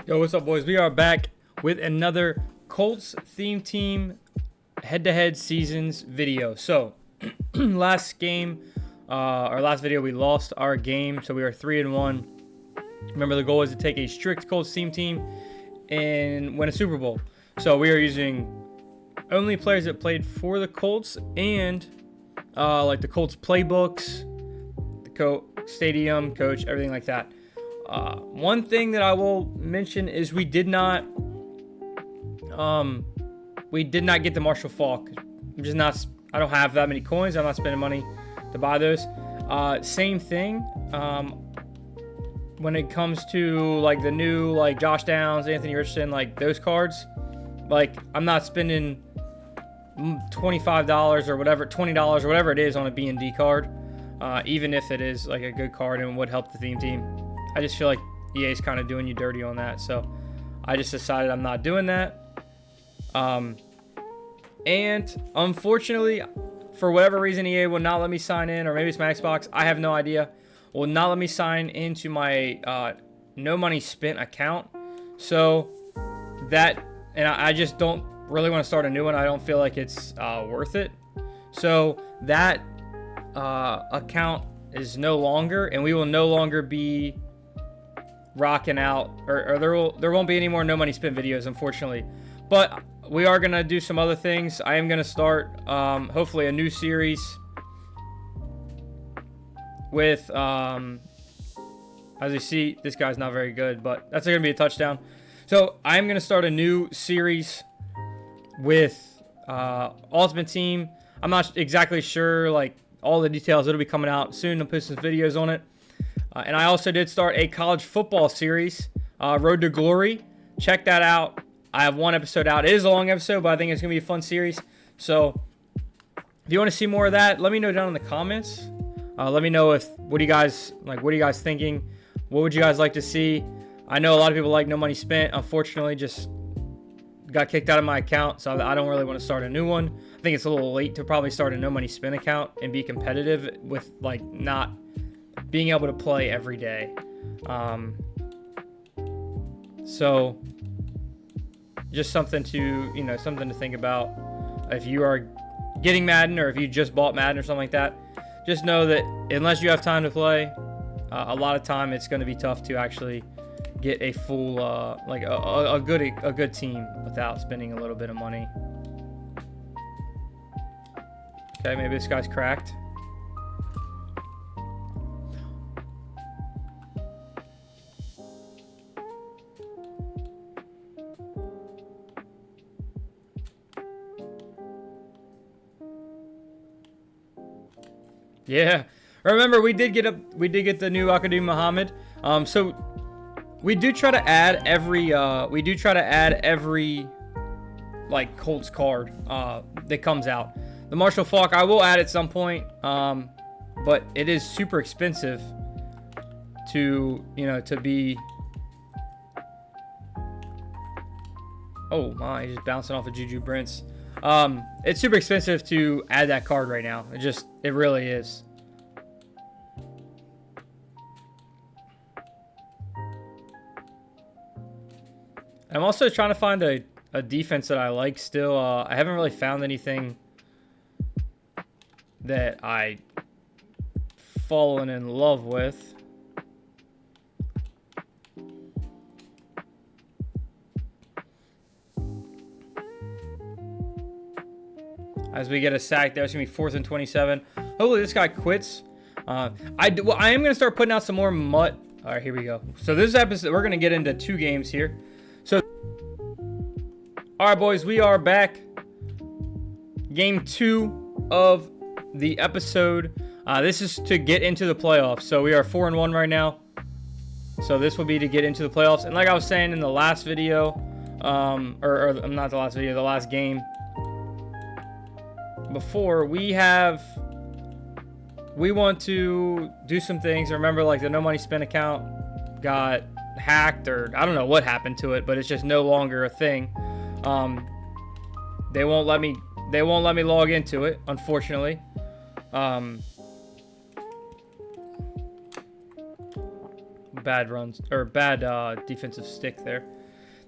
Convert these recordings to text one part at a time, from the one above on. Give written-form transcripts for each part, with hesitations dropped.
Yo, what's up, boys? We are back with another Colts Theme Team head-to-head seasons video. So, last game, our last video, we lost our game, so we are 3-1. Remember, the goal is to take a strict Colts Theme Team and win a Super Bowl. So we are using only players that played for the Colts and like the Colts playbooks, the stadium coach, everything like that. One thing that I will mention is we did not get the Marshall Faulk. I don't have that many coins. I'm not spending money to buy those. Same thing when it comes to like the new like Josh Downs, Anthony Richardson, like those cards. Like I'm not spending $25 or whatever, $20 or whatever it is on a B&D card, even if it is like a good card and would help the theme team. I just feel like EA's kind of doing you dirty on that, so I just decided I'm not doing that. And unfortunately, for whatever reason, EA will not let me sign in, or maybe it's my Xbox, I have no idea, will not let me sign into my no money spent account. So that, and I just don't really want to start a new one. I don't feel like it's worth it. So that account is no longer, and we will no longer be rocking out, or there won't be any more no money spent videos, unfortunately. But we are gonna do some other things. I am gonna start hopefully a new series with as you see, this guy's not very good, but that's gonna be a touchdown. So I'm gonna start a new series with Ultimate Team. I'm not exactly sure like all the details. It'll be coming out soon. I'll put some videos on it. And I also did start a college football series, Road to Glory. Check that out. I have one episode out. It is a long episode, but I think it's going to be a fun series. So if you want to see more of that, let me know down in the comments. Let me know what are you guys thinking? What would you guys like to see? I know a lot of people like no money spent. Unfortunately, just got kicked out of my account, so I don't really want to start a new one. I think it's a little late to probably start a no money spent account and be competitive with like not being able to play every day. So just something to think about if you are getting Madden, or if you just bought Madden or something like that. Just know that unless you have time to play, a lot of time it's going to be tough to actually get a full like a good team without spending a little bit of money. Okay, maybe this guy's cracked. Yeah, remember we did get the new Akademi Muhammad. So we do try to add every like Colts card that comes out. The Marshall Faulk I will add at some point, but it is super expensive to be. Oh my, he's just bouncing off of Juju Brents. It's super expensive to add that card right now. It really is. I'm also trying to find a defense that I like still. I haven't really found anything that I fallen in love with. As we get a sack there, it's going to be 4th and 27. Hopefully this guy quits. I am going to start putting out some more mutt. All right, here we go. So this episode, we're going to get into 2 games here. So, all right, boys, we are back. Game 2 of the episode. This is to get into the playoffs. So we are 4-1 right now. So this will be to get into the playoffs. And like I was saying in the last video, or not the last video, the last game before, we want to do some things. Remember, like the no money spent account got hacked, or I don't know what happened to it, but it's just no longer a thing. They won't let me log into it, unfortunately. bad runs or bad defensive stick there.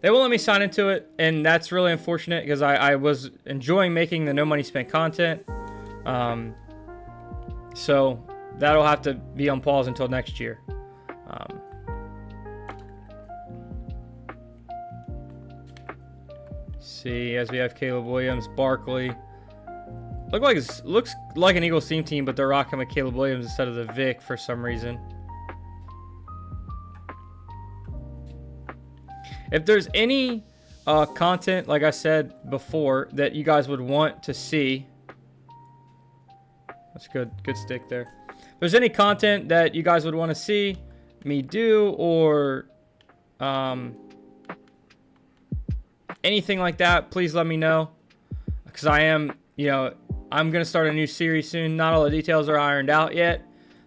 They won't let me sign into it, and that's really unfortunate because I was enjoying making the no money spent content. So that'll have to be on pause until next year. See, as we have Caleb Williams, Barkley. Looks like an Eagles theme team, but they're rocking with Caleb Williams instead of the Vic for some reason. If there's any content, like I said before, that you guys would want to see, that's good stick there. If there's any content that you guys would want to see me do, or anything like that, please let me know, because I'm gonna start a new series soon. Not all the details are ironed out yet,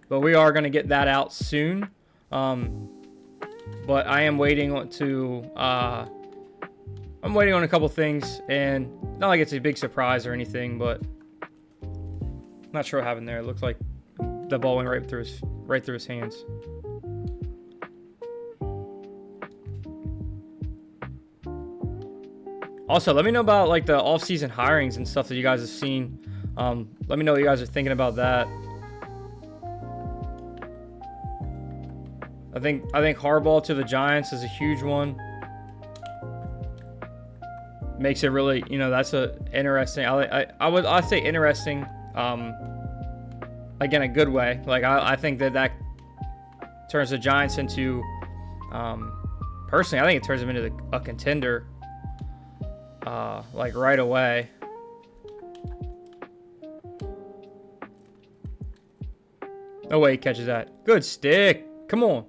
but we are gonna get that out soon. But I am waiting on a couple things, and not like it's a big surprise or anything, but I'm not sure what happened there. It looked like the ball went right through his hands. Also, let me know about like the off-season hirings and stuff that you guys have seen. Let me know what you guys are thinking about that. I think Harbaugh to the Giants is a huge one. Makes it really, that's a interesting. I'd say interesting. Like in a good way. Like I think that turns the Giants into. Personally, I think it turns them into a contender. Like right away. No way he catches that. Good stick. Come on.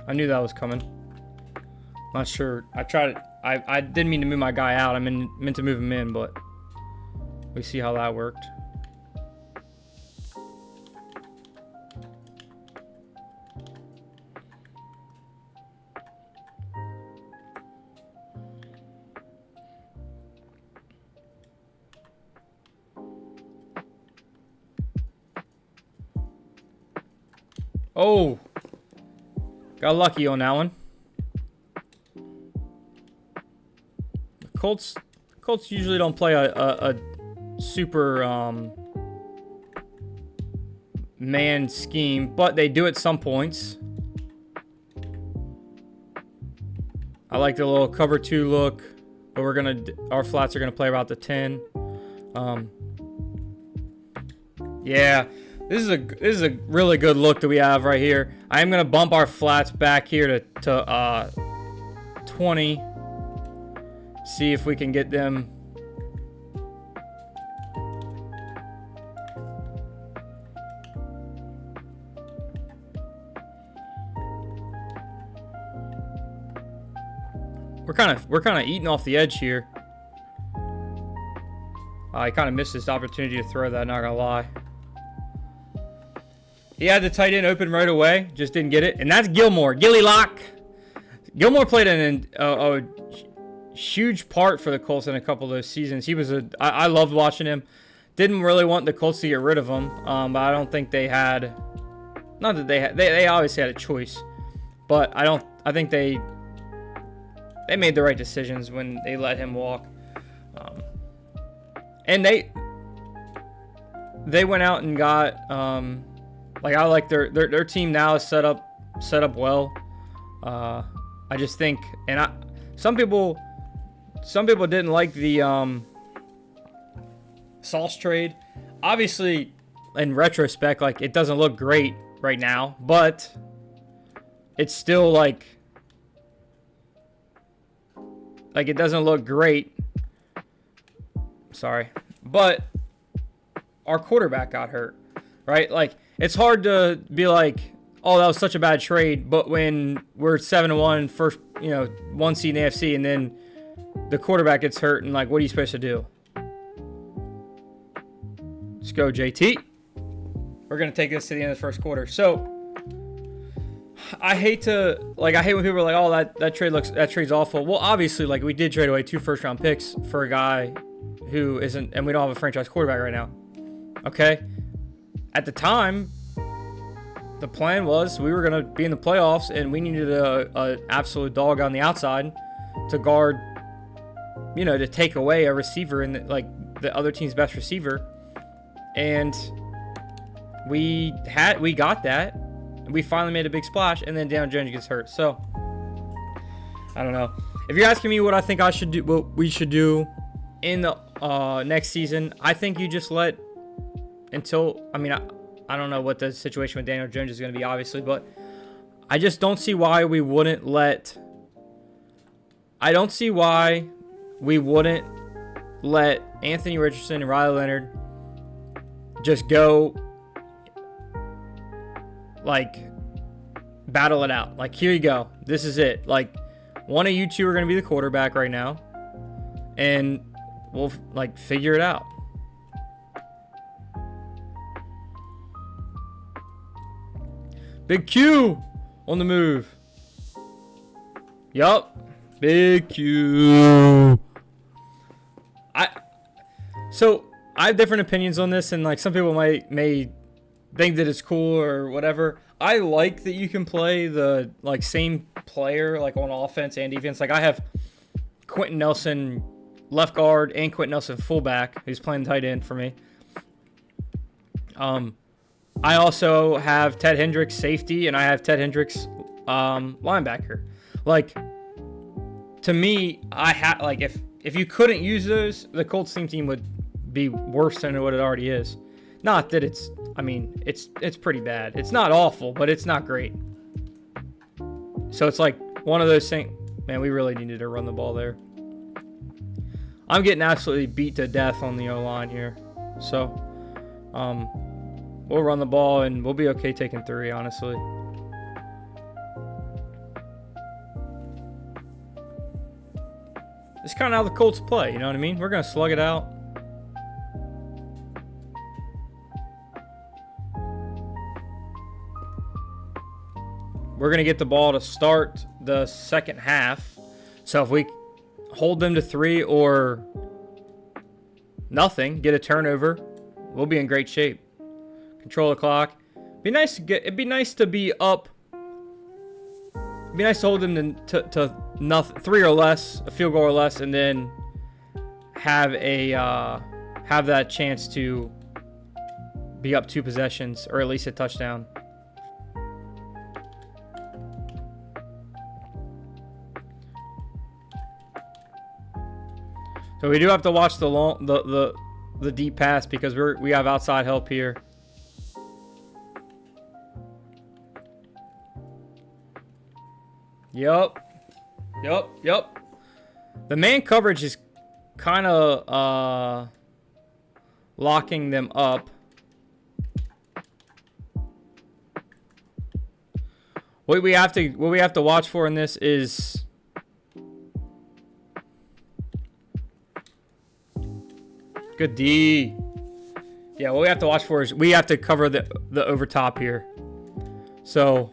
I knew that was coming. Not sure. I didn't mean to move my guy out. I meant to move him in, but we see how that worked. Oh, got lucky on that one. The Colts usually don't play a super man scheme, but they do at some points. I like the little cover 2 look, but our flats are gonna play about the 10. Yeah. This is a really good look that we have right here. I am gonna bump our flats back here to 20. See if we can get them. We're kind of eating off the edge here. I kind of missed this opportunity to throw that. Not gonna lie. He had the tight end open right away, just didn't get it. And that's Gilmore. Gilly Lock. Gilmore played a huge part for the Colts in a couple of those seasons. I loved watching him. Didn't really want the Colts to get rid of him, but I don't think they had. Not that they obviously had a choice, but I think they made the right decisions when they let him walk. And they went out and got. I like their team now is set up well. I just think, and some people didn't like the Sauce trade. Obviously, in retrospect, like it doesn't look great right now, but it's still like it doesn't look great. Sorry, but our quarterback got hurt, right? Like. It's hard to be like, oh, that was such a bad trade, but when we're 7-1, first, one seed in the AFC, and then the quarterback gets hurt, and like, what are you supposed to do? Let's go, JT. we're going to take this to the end of the first quarter. So I hate when people are like, "Oh, that trade's awful." Well, obviously, like, we did trade away 2 first-round picks for a guy who isn't, and we don't have a franchise quarterback right now. Okay? At the time, the plan was we were going to be in the playoffs, and we needed a absolute dog on the outside to guard, to take away a receiver in the other team's best receiver. And we got that. We finally made a big splash, and then Daniel Jones gets hurt. So I don't know. If you're asking me what I think what we should do in the next season, I think you just I don't know what the situation with Daniel Jones is going to be, obviously, but I just don't see why we wouldn't let Anthony Richardson and Riley Leonard just go, battle it out. Like, here you go. This is it. Like, one of you two are going to be the quarterback right now, and we'll, figure it out. Big Q on the move. Yup. Big Q. So I have different opinions on this, and some people may think that it's cool or whatever. I like that you can play the same player on offense and defense. I have Quentin Nelson left guard and Quentin Nelson fullback, who's playing tight end for me. I also have Ted Hendricks safety, and I have Ted Hendricks linebacker. To me, if you couldn't use those, the Colts Theme Team would be worse than what it already is. Not that it's pretty bad. It's not awful, but it's not great. So it's one of those things. Man, we really needed to run the ball there. I'm getting absolutely beat to death on the O-line here. So, we'll run the ball, and we'll be okay taking 3, honestly. It's kind of how the Colts play, you know what I mean? We're going to slug it out. We're going to get the ball to start the second half. So if we hold them to 3 or nothing, get a turnover, we'll be in great shape. Control the clock. It'd be nice to be up. It'd be nice to hold them to nothing, 3 or less, a field goal or less, and then have that chance to be up 2 possessions or at least a touchdown. So we do have to watch the deep pass because we have outside help here. Yup. The man coverage is kind of locking them up. What we have to watch for in this is good D. Yeah, what we have to watch for is we have to cover the over top here. So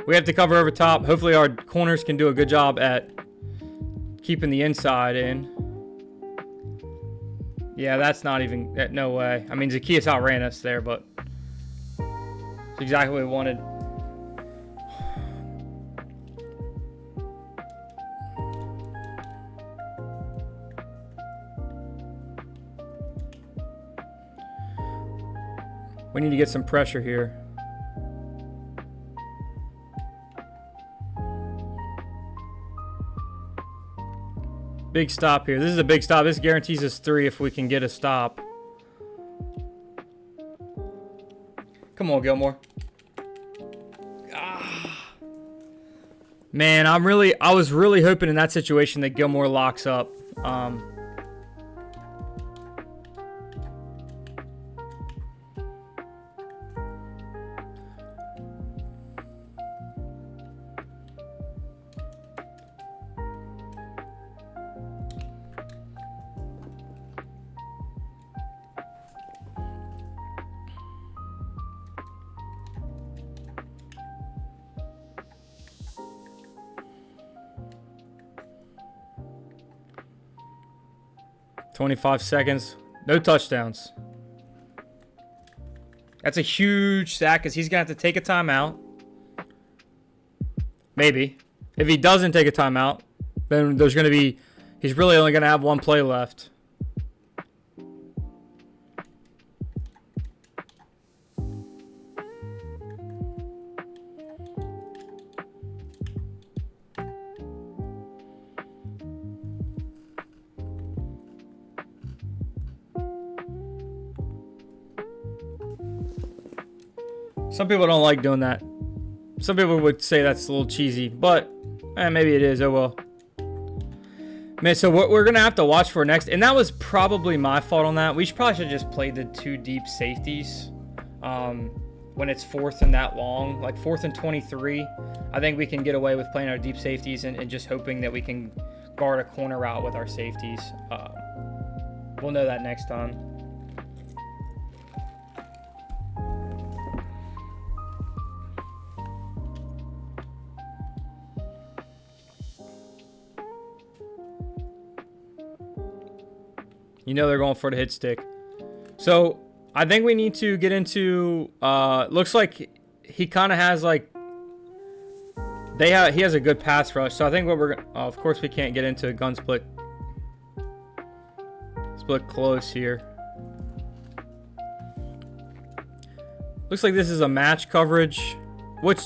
we have to cover over top. Hopefully our corners can do a good job at keeping the inside in. Yeah, that's not even, no way. I mean, Zacchaeus outran us there, but it's exactly what we wanted. We need to get some pressure here. Big stop here. This is a big stop. This guarantees us 3 if we can get a stop. Come on, Gilmore. Man, I was really hoping in that situation that Gilmore locks up. 25 seconds. No touchdowns. That's a huge sack because he's going to have to take a timeout. Maybe. If he doesn't take a timeout, then there's going to be... He's really only going to have one play left. Some people don't like doing that. Some people would say that's a little cheesy, but maybe it is. Oh well. Man, so what we're gonna have to watch for next, and that was probably my fault on that. We probably should have just played the 2 deep safeties when it's 4th and that long, like 4th and 23. I think we can get away with playing our deep safeties and just hoping that we can guard a corner route with our safeties. We'll know that next time. You know they're going for the hit stick. So I think we need to get into. Looks like he kind of has like. He has a good pass rush. So I think what we're. Of course we can't get into a gun split. Split close here. Looks like this is a match coverage, which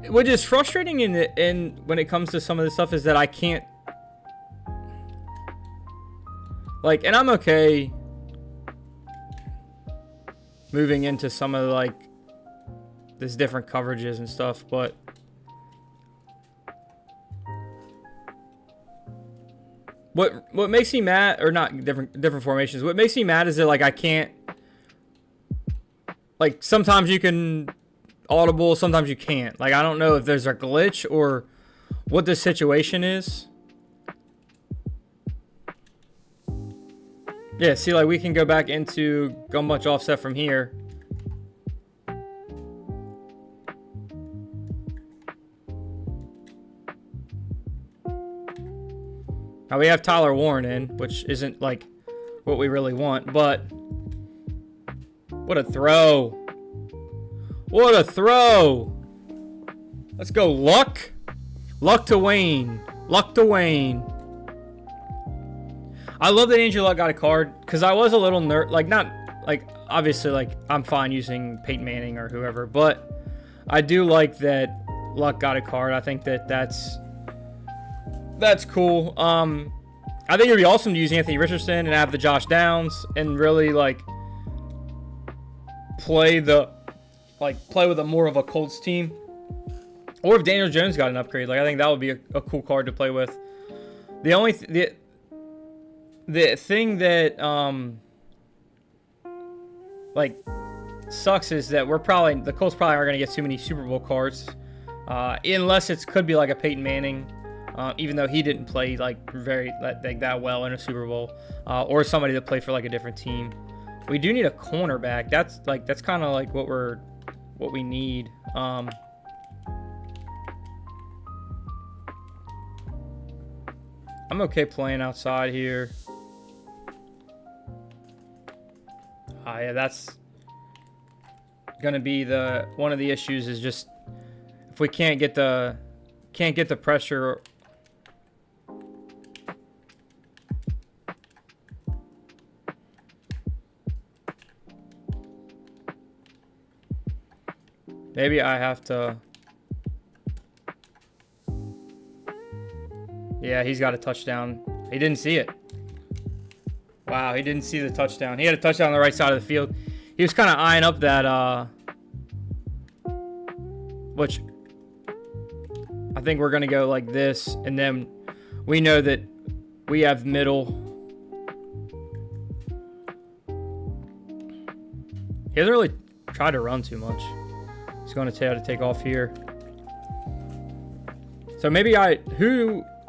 is frustrating in when it comes to some of this stuff is that I can't. Like, and I'm okay moving into some of like this different coverages and stuff, but what makes me mad, or not different formations, what makes me mad is that like I can't, like sometimes you can audible, sometimes you can't. Like I don't know if there's a glitch or what the situation is. Yeah, see, like, we can go back into gun bunch offset from here. Now, we have Tyler Warren in, which isn't, like, what we really want, but... What a throw. What a throw. Let's go, Luck. Luck to Wayne. Luck to Wayne. I love that Andrew Luck got a card because I was a little obviously, like, I'm fine using Peyton Manning or whoever, but I do like that Luck got a card. I think that's cool. I think it'd be awesome to use Anthony Richardson and have the Josh Downs and really, like, play with a more of a Colts team. Or if Daniel Jones got an upgrade, like, I think that would be a cool card to play with. The only the thing that like sucks is that the Colts probably aren't gonna get too many Super Bowl cards, unless it could be like a Peyton Manning, even though he didn't play like that well in a Super Bowl, or somebody that played for like a different team. We do need a cornerback. That's kind of like what we need. I'm okay playing outside here. Yeah, that's gonna be one of the issues is just if we can't get the pressure. Maybe I have to. Yeah, he's got a touchdown. He didn't see it. Wow, he didn't see the touchdown. He had a touchdown on the right side of the field. He was kind of eyeing up that, which I think we're going to go like this, and then we know that we have middle. He hasn't really tried to run too much. He's going to try to take off here. So maybe let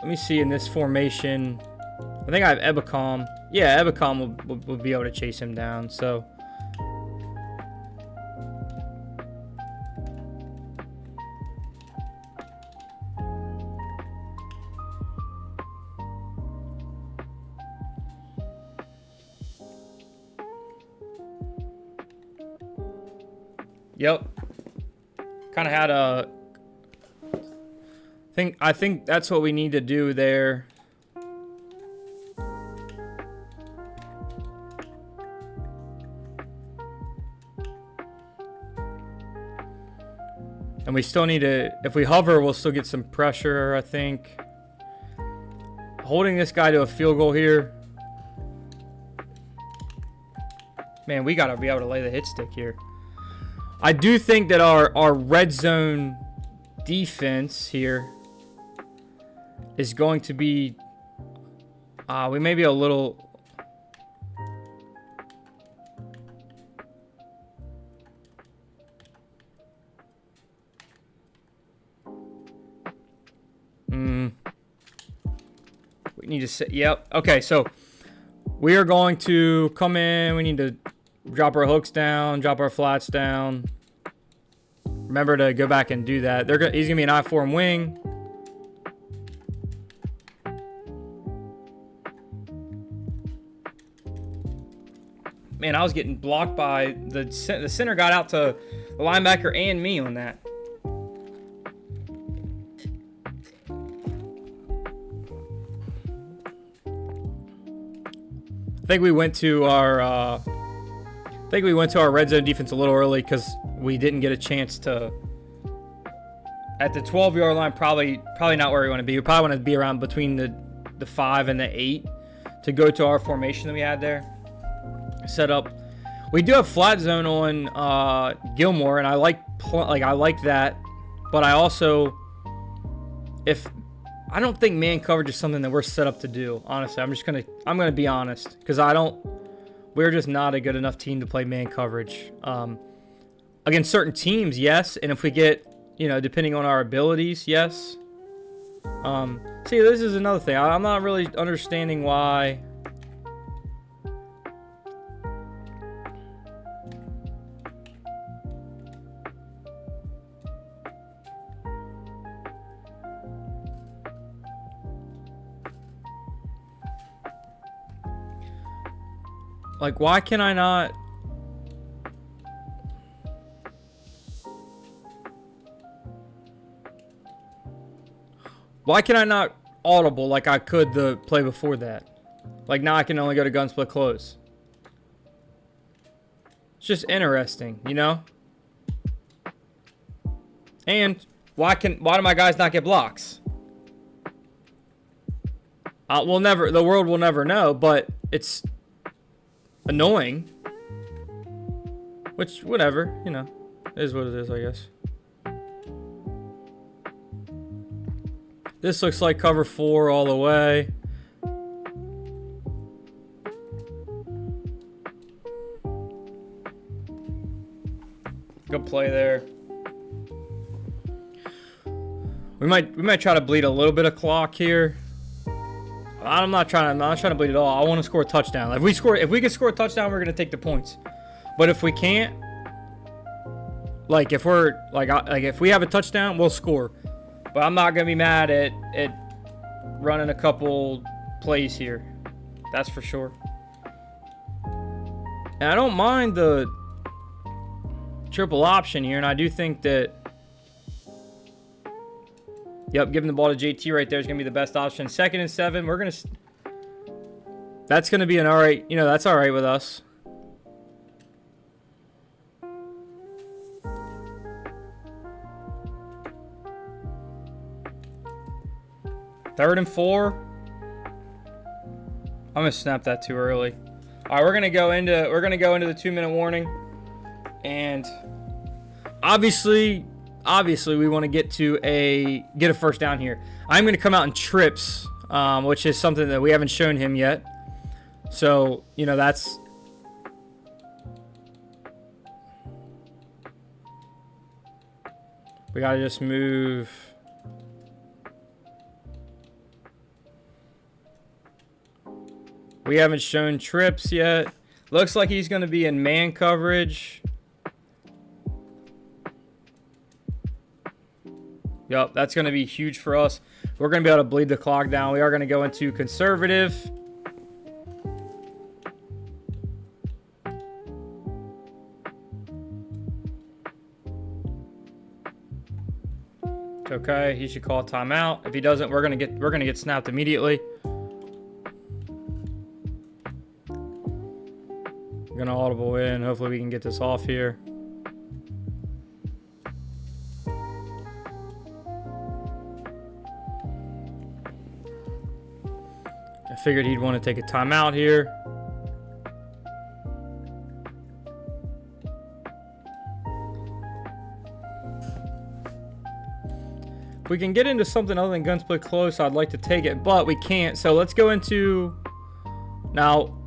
me see in this formation. I think I have Ebicom. Yeah, Ebicom will be able to chase him down. So Yep. Kind of had a... I think that's what we need to do there. And we still need to... If we hover, we'll still get some pressure, I think. Holding this guy to a field goal here. Man, we got to be able to lay the hit stick here. I do think that our red zone defense here is going to be... we may be a little... We need to set... Yep. Okay, so we are going to come in. We need to drop our hooks down, drop our flats down. Remember to go back and do that. He's going to be an I-form wing. Man, I was getting blocked by... The center got out to the linebacker and me on that. I think we went to our red zone defense a little early because we didn't get a chance to. At the 12-yard line, probably not where we want to be. We probably want to be around between the 5 and the 8 to go to our formation that we had there set up. We do have flat zone on Gilmore, and I like that, but I also I don't think man coverage is something that we're set up to do. Honestly, I'm gonna be honest because we're just not a good enough team to play man coverage. Against certain teams, yes, and if we get, depending on our abilities, yes. See, this is another thing. I'm not really understanding why. Like, why can I not... Why can I not audible like I could the play before that? Like, now I can only go to gun split close. It's just interesting, And why do my guys not get blocks? The world will never know, but it's... annoying, which whatever, is what it is, I guess. This looks like cover 4 all the way. Good play there. We might try to bleed a little bit of clock here. I'm not trying to bleed at all. I want to score a touchdown. If we can score a touchdown, we're gonna take the points. But if we can't, if we have a touchdown, we'll score. But I'm not gonna be mad at running a couple plays here. That's for sure. And I don't mind the triple option here, and I do think that. Yep, giving the ball to JT right there is going to be the best option. 2nd and 7, we're going to... That's going to be an all right... that's all right with us. Third and 4. I'm going to snap that too early. All right, we're going to go into the 2-minute warning. And obviously we want to get a first down here. I'm going to come out in trips, which is something that we haven't shown him yet. So, that's... We got to just move... We haven't shown trips yet. Looks like he's going to be in man coverage. Yep, that's going to be huge for us. We're going to be able to bleed the clock down. We are going to go into conservative. Okay, he should call a timeout. If he doesn't, we're gonna get snapped immediately. We're gonna audible in. Hopefully we can get this off here. I figured he'd want to take a timeout here. If we can get into something other than gun split close, I'd like to take it, but we can't. So let's go into now.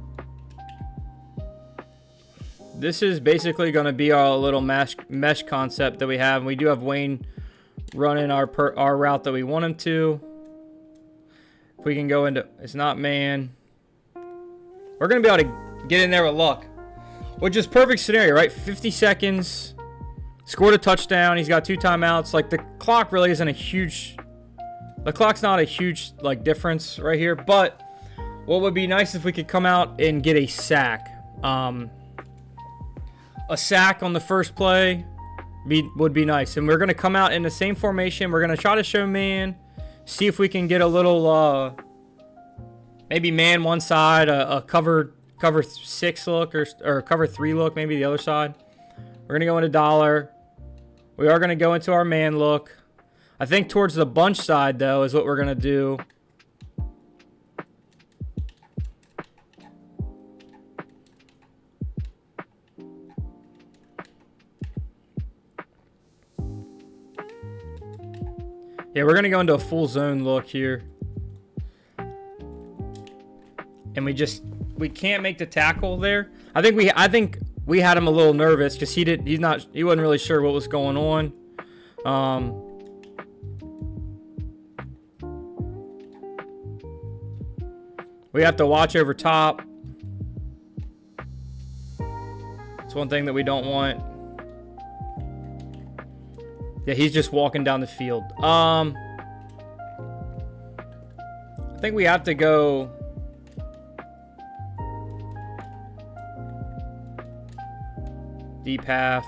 This is basically going to be our little mesh concept that we have. We do have Wayne running our route that we want him to. If we can go into, it's not man. We're going to be able to get in there with luck, which is perfect scenario, right? 50 seconds, scored a touchdown. He's got 2 timeouts. Like, the clock really isn't a huge, the clock's not a huge, like, difference right here. But what would be nice if we could come out and get a sack. A sack on the first play would be nice. And we're going to come out in the same formation. We're going to try to show man. See if we can get a little, maybe man one side, a cover 6 look, or cover 3 look, maybe the other side. We're going to go into dollar. We are going to go into our man look. I think towards the bunch side, though, is what we're going to do. Yeah, we're going to go into a full zone look here. And we can't make the tackle there. I think we had him a little nervous because he wasn't really sure what was going on. We have to watch over top. It's one thing that we don't want. Yeah, he's just walking down the field. I think we have to go deep half.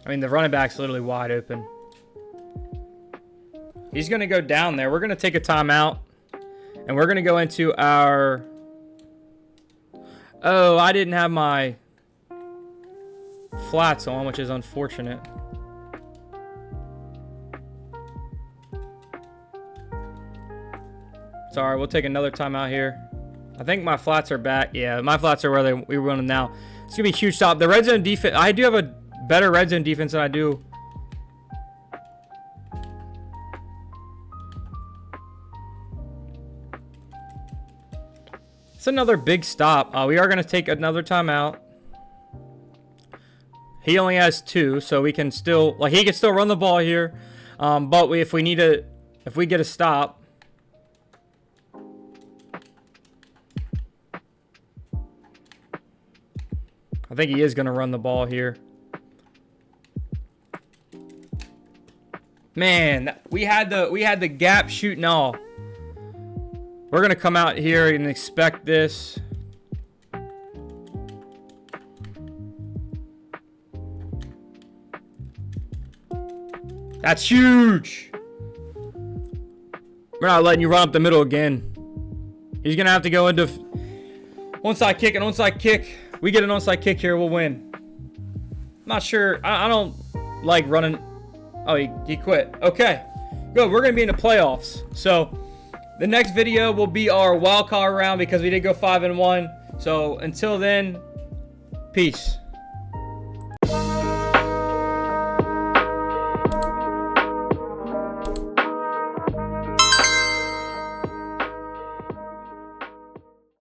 I mean, the running back's literally wide open. He's going to go down there. We're going to take a timeout. And we're going to go into our... Oh, I didn't have my flats on, which is unfortunate. Sorry, we'll take another timeout here. I think my flats are back. Yeah, my flats are where we run them now. It's going to be a huge stop. The red zone defense, I do have a better red zone defense than I do. It's another big stop. We are going to take another timeout. He only has 2, so we can still, like, he can still run the ball here. But if we get a stop. I think he is going to run the ball here. Man, we had the gap shooting all. We're going to come out here and expect this. That's huge. We're not letting you run up the middle again. He's going to have to go into onside kick and onside kick. We get an onside kick here, we'll win. I'm not sure. I don't like running. Oh, he quit. Okay, good. We're going to be in the playoffs. So the next video will be our wild card round because we did go 5-1. So until then, peace.